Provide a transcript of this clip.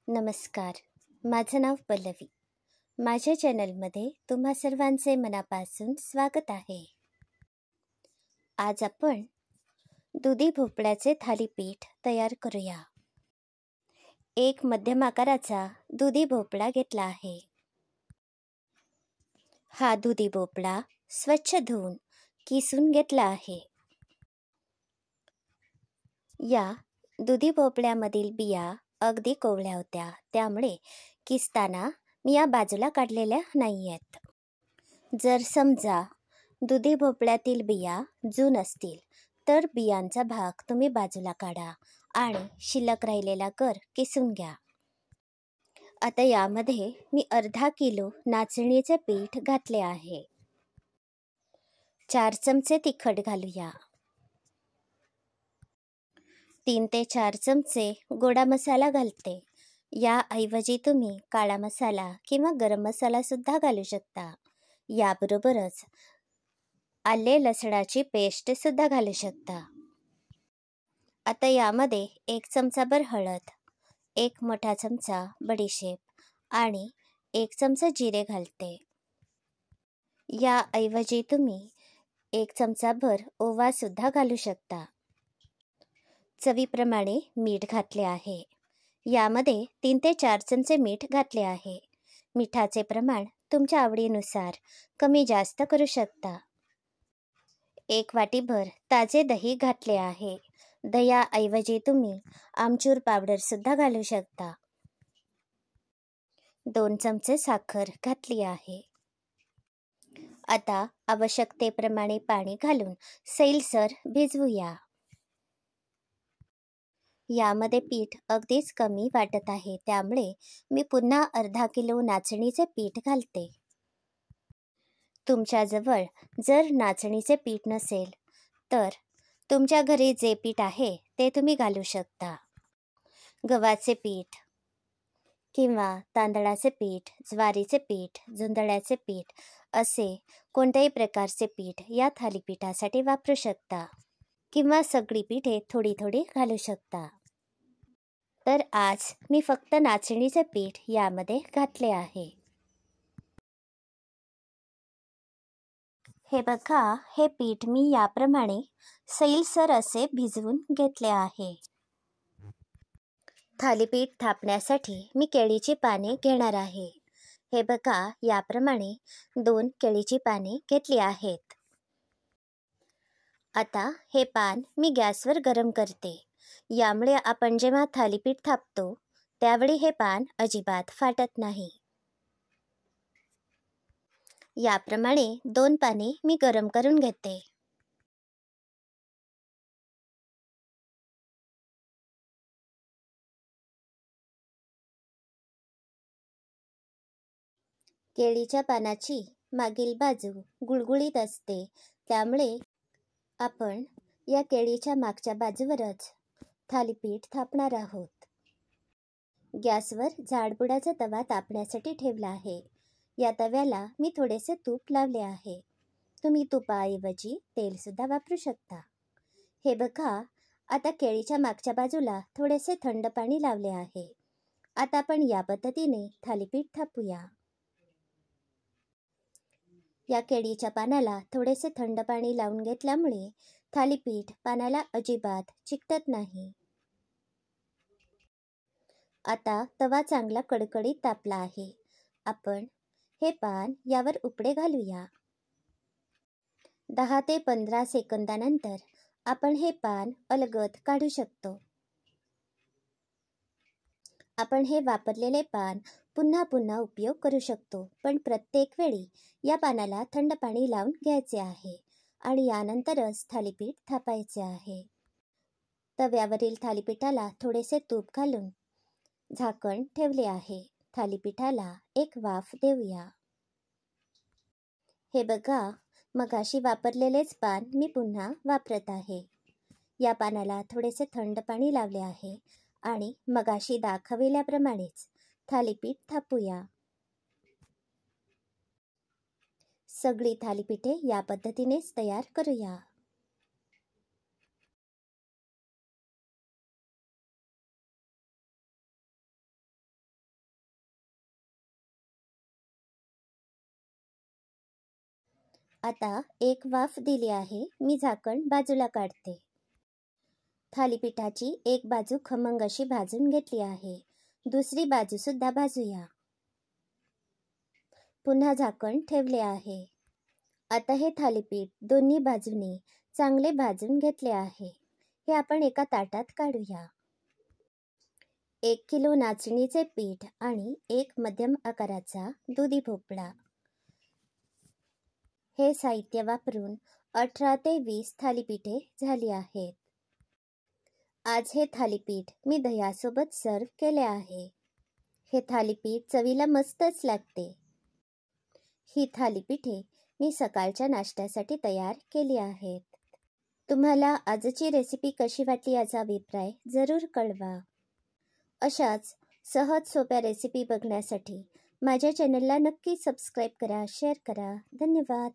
नमस्कार. माझं नाव पल्लवी. माझ्या चॅनलमध्ये तुम्हा सर्वांचे मनापासून स्वागत आहे. आज आपण दुधी भोपळ्याचे थालीपीठ तयार करूया. एक मध्यम आकाराचा दुधी भोपळा घेतला आहे. हा दुधी भोपळा स्वच्छ धुवून किसून घेतला आहे. या दुधी भोपळ्यामधील बिया अगदी कोवळ्या होत्या, त्यामुळे किसताना मी या बाजूला काढलेल्या नाही आहेत. जर समजा दुधी भोपळ्यातील बिया जून असतील तर बियांचा भाग तुम्ही बाजूला काढा आणि शिल्लक राहिलेला गर किसून घ्या. आता यामध्ये मी अर्धा किलो नाचणीचे पीठ घातले आहे. 4 चमचे तिखट घालूया. 3 ते 4 चमचे गोडा मसाला घालते. याऐवजी तुम्ही काळा मसाला किंवा गरम मसाला सुद्धा घालू शकता. याबरोबरच आले लसणाची पेस्ट सुद्धा घालू शकता. आता यामध्ये 1 चमचाभर हळद, 1 मोठा चमचा बडीशेप आणि 1 चमचा जिरे घालते. याऐवजी तुम्ही 1 चमचाभर ओवा सुद्धा घालू शकता. चवीप्रमाणे मीठ घातले आहे. यामध्ये 3 ते 4 चमचे मीठ घातले आहे. मिठाचे प्रमाण तुमच्या आवडीनुसार कमी जास्त करू शकता. 1 वाटीभर ताजे दही घातले आहे. दह्याऐवजी तुम्ही आमचूर पावडर सुद्धा घालू शकता. 2 चमचे साखर घातली आहे. आता आवश्यकतेप्रमाणे पाणी घालून सैलसर भिजवूया. यामध्ये पीठ अगदीच कमी वाटत आहे, त्यामुळे मी पुन्हा अर्धा किलो नाचणीचे पीठ घालते. तुमच्याजवळ जर नाचणीचे पीठ नसेल तर तुमच्या घरी जे पीठ आहे ते तुम्ही घालू शकता. गव्हाचे पीठ किंवा तांदळाचे पीठ, ज्वारीचे पीठ, जुंधळ्याचे पीठ असे कोणत्याही प्रकारचे पीठ या थालीपीठासाठी वापरू शकता किंवा सगळी पीठे थोडी थोडी घालू शकता. तर आज मी फक्त नाचणीचे पीठ यामध्ये घातले आहे. हे बघा, हे पीठ मी याप्रमाणे सैलसर असे भिजवून घेतले आहे. थालीपीठ थापण्यासाठी मी केळीची पाने घेणार आहे. हे बघा, याप्रमाणे 2 केळीची पाने घेतली आहेत. आता हे पान मी गॅसवर गरम करते. यामुळे आपण जेव्हा थालीपीठ थापतो त्यावेळी हे पान अजिबात फाटत नाही. याप्रमाणे 2 पाने मी गरम करून घेते. केळीच्या पानाची मागील बाजू गुळगुळीत असते, त्यामुळे आपण या केळीच्या मागच्या बाजूवरच थालीपीठ थापणार आहोत. गॅसवर जाडबुडाचा तवा तापण्यासाठी ठेवला आहे. या तव्याला मी थोडेसे तूप लावले आहे. तुम्ही तुपाऐवजी तेल सुद्धा वापरू शकता. हे बघा, आता केळीच्या मागच्या बाजूला थोडेसे थंड पाणी लावले आहे. आता आपण या पद्धतीने थालीपीठ थापूया. या केळीच्या पानाला थोडेसे थंड पाणी लावून घेतल्यामुळे थालीपीठ पानाला अजिबात चिकटत नाही. आता तवा चांगला कडकडीत तापला आहे. आपण हे पान यावर उपडे घालूया. 10 ते 15 सेकंदानंतर आपण हे पान अलगद काढू शकतो. आपण हे वापरलेले पान पुन्हा पुन्हा उपयोग करू शकतो, पण प्रत्येक वेळी या पानाला थंड पाणी लावून घ्यायचे आहे आणि यानंतरच थालीपीठ थापायचे आहे. तव्यावरील थालीपीठाला थोडेसे तूप घालून झाकण ठेवले आहे. थालीपीठाला एक वाफ देऊया. हे बघा, मगाशी वापरलेलेच पान मी पुन्हा वापरत आहे. या पानाला थोडेसे थंड पाणी लावले आहे आणि मगाशी दाखविल्याप्रमाणेच थालीपीठ थापूया. सगळी थालीपीठे या पद्धतीनेच तयार करूया. आता एक वाफ दिली आहे. मी झाकण बाजूला काढते. थालीपीठाची एक बाजू खमंग अशी भाजून घेतली आहे. दुसरी बाजूसुद्धा भाजूया. पुन्हा झाकण ठेवले आहे. आता हे थालीपीठ दोन्ही बाजूनी चांगले भाजून घेतले आहे. हे आपण एका ताटात काढूया. 1 किलो नाचणीचे पीठ आणि एक मध्यम आकाराचा दुधी भोपळा. हे साहित्य वापरून 18 ते 20 थालीपीठे झाली आहेत. आज हे थालीपीठ मी दह्यासोबत सर्व केले आहे. हे थालीपीठ चवीला मस्तच लागते. ही थालीपीठे मी सकाळच्या नाश्त्यासाठी तयार केली आहेत. तुम्हाला आजची रेसिपी कशी वाटली याचा अभिप्राय जरूर कळवा. अशाच सहज सोप्या रेसिपी बघण्यासाठी माझ्या चॅनलला नक्की सबस्क्राईब करा, शेअर करा. धन्यवाद.